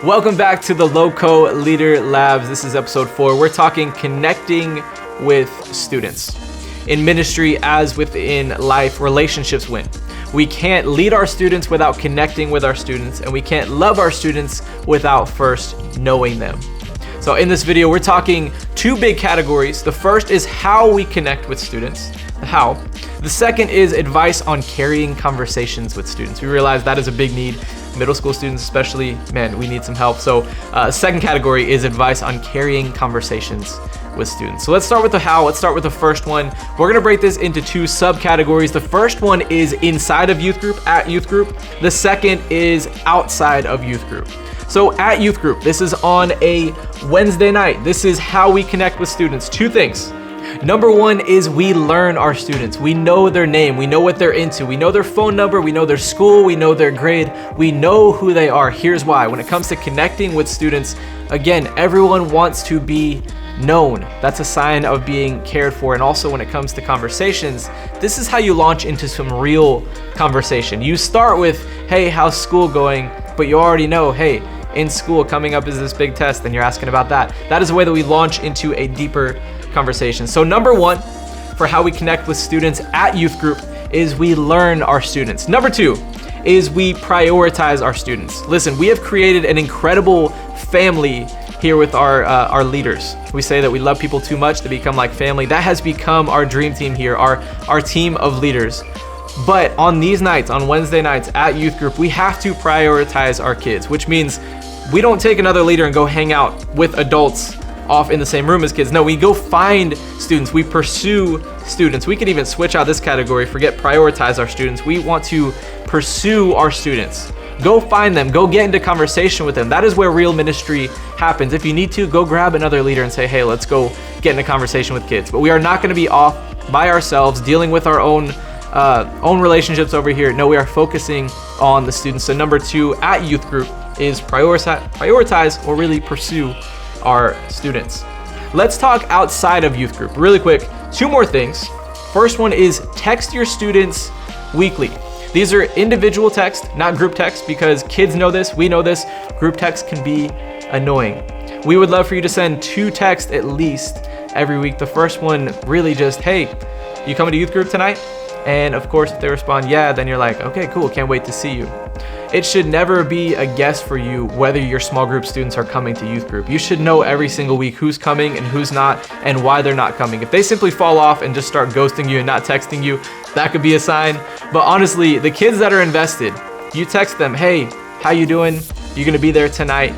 Welcome back to the Loco Leader Labs. This is episode 4. We're talking connecting with students. In ministry, as within life, relationships win. We can't lead our students without connecting with our students, and we can't love our students without first knowing them. So in this video, we're talking 2 big categories. The first is how we connect with students, the how. The second is advice on carrying conversations with students. We realize that is a big need. Middle school students especially, man, we need some help. So second category is advice on carrying conversations with students. So let's start with the how. Let's start with the first one. We're gonna break this into 2 subcategories. The first one is inside of youth group, at youth group. The second is outside of youth group. So at youth group, this is on a Wednesday night. This is how we connect with students. 2 things. Number 1 is we learn our students. We know their name. We know what they're into. We know their phone number. We know their school. We know their grade. We know who they are. Here's why. When it comes to connecting with students, again, everyone wants to be known. That's a sign of being cared for. And also when it comes to conversations, this is how you launch into some real conversation. You start with, hey, how's school going? But you already know, hey, in school coming up is this big test and you're asking about that. That is the way that we launch into a deeper conversation. So number 1 for how we connect with students at youth group is we learn our students. Number 2 is we prioritize our students. Listen, we have created an incredible family here with our leaders. We say that we love people too much to become like family. That has become our dream team here, our team of leaders. But on these nights, on Wednesday nights at youth group, we have to prioritize our kids, which means we don't take another leader and go hang out with adults off in the same room as kids. No, we go find students. We pursue students. We can even switch out this category, forget prioritize our students. We want to pursue our students. Go find them, go get into conversation with them. That is where real ministry happens. If you need to, go grab another leader and say, hey, let's go get into conversation with kids. But we are not gonna be off by ourselves dealing with our own relationships over here. No, we are focusing on the students. So number 2 at youth group is prioritize or really pursue our students. Let's talk outside of youth group really quick. 2 more things. First one is text your students weekly. These are individual text, not group text, because kids know this, we know this. Group text can be annoying. We would love for you to send 2 texts at least every week. The first one really just, hey, you coming to youth group tonight? And of course, if they respond, yeah, then you're like, okay, cool, can't wait to see you. It should never be a guess for you whether your small group students are coming to youth group. You should know every single week who's coming and who's not and why they're not coming. If they simply fall off and just start ghosting you and not texting you, that could be a sign. But honestly, the kids that are invested, you text them, hey, how you doing? You gonna be there tonight?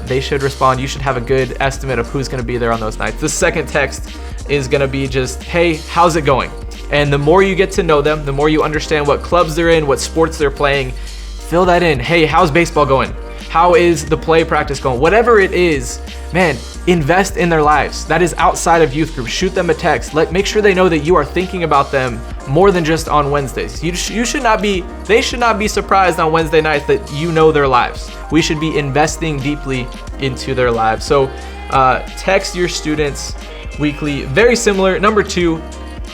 They should respond. You should have a good estimate of who's gonna be there on those nights. The second text is gonna be just, hey, how's it going? And the more you get to know them, the more you understand what clubs they're in, what sports they're playing, fill that in. Hey, how's baseball going? How is the play practice going? Whatever it is, man, invest in their lives. That is outside of youth group. Shoot them a text. Make sure they know that you are thinking about them more than just on Wednesdays. They should not be surprised on Wednesday nights that you know their lives. We should be investing deeply into their lives. So text your students weekly. Very similar. Number 2,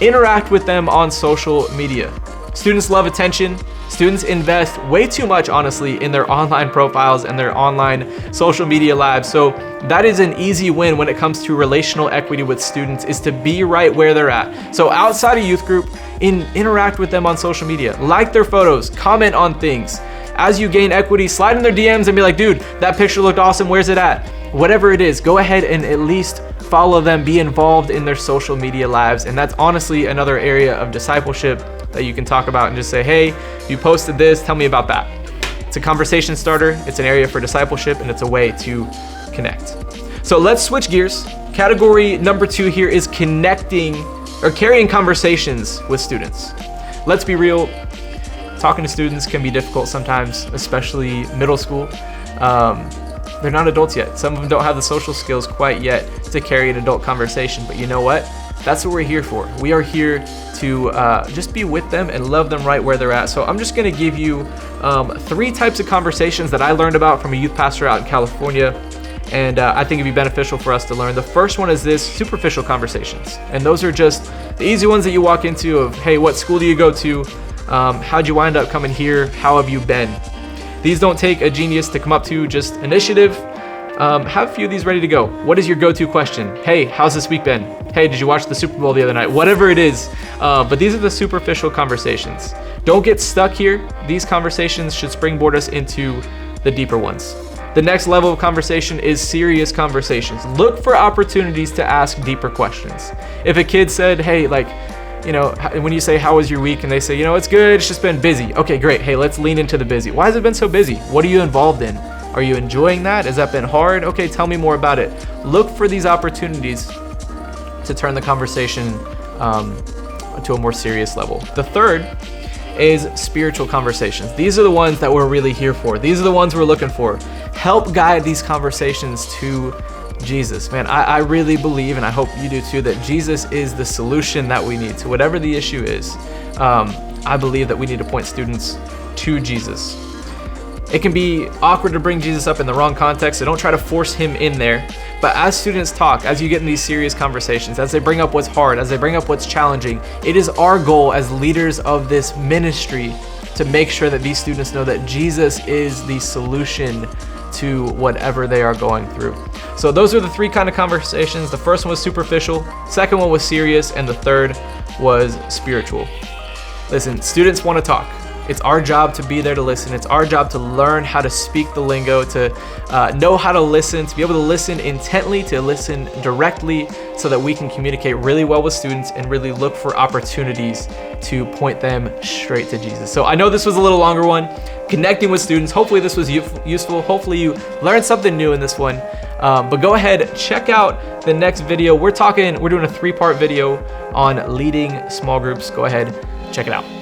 interact with them on social media. Students love attention. Students invest way too much, honestly, in their online profiles and their online social media lives. So that is an easy win when it comes to relational equity with students, is to be right where they're at. So outside of youth group, interact with them on social media. Like their photos, comment on things. As you gain equity, slide in their DMs and be like, dude, that picture looked awesome, where's it at? Whatever it is, go ahead and at least follow them, be involved in their social media lives. And that's honestly another area of discipleship that you can talk about and just say, hey, you posted this, tell me about that. It's a conversation starter, it's an area for discipleship, and it's a way to connect. So let's switch gears. Category number 2 here is connecting or carrying conversations with students. Let's be real, talking to students can be difficult sometimes, especially middle school. They're not adults yet. Some of them don't have the social skills quite yet to carry an adult conversation, but you know what? That's what we're here for. We are here to just be with them and love them right where they're at. So I'm just gonna give you 3 types of conversations that I learned about from a youth pastor out in California, and I think it'd be beneficial for us to learn. The first one is this: superficial conversations. And those are just the easy ones that you walk into of, hey, what school do you go to? How'd you wind up coming here? How have you been? These don't take a genius to come up to, just initiative. Have a few of these ready to go. What is your go-to question? Hey, how's this week been? Hey, did you watch the Super Bowl the other night? Whatever it is. But these are the superficial conversations. Don't get stuck here. These conversations should springboard us into the deeper ones. The next level of conversation is serious conversations. Look for opportunities to ask deeper questions. If a kid said, hey, like, when you say, how was your week? And they say, it's good, it's just been busy. Okay, great. Hey, let's lean into the busy. Why has it been so busy? What are you involved in? Are you enjoying that? Has that been hard? Okay, tell me more about it. Look for these opportunities to turn the conversation to a more serious level. The third is spiritual conversations. These are the ones that we're really here for. These are the ones we're looking for. Help guide these conversations to Jesus. Man, I really believe, and I hope you do too, that Jesus is the solution that we need to whatever the issue is. I believe that we need to point students to Jesus. It can be awkward to bring Jesus up in the wrong context, so don't try to force him in there. But as students talk, as you get in these serious conversations, as they bring up what's hard, as they bring up what's challenging, it is our goal as leaders of this ministry to make sure that these students know that Jesus is the solution to whatever they are going through. So those are the three kind of conversations. The first one was superficial, second one was serious, and the third was spiritual. Listen, students want to talk. It's our job to be there to listen. It's our job to learn how to speak the lingo, to know how to listen, to be able to listen intently, to listen directly, so that we can communicate really well with students and really look for opportunities to point them straight to Jesus. So I know this was a little longer one, connecting with students. Hopefully this was useful. Hopefully you learned something new in this one. But go ahead, check out the next video. We're doing a 3-part video on leading small groups. Go ahead, check it out.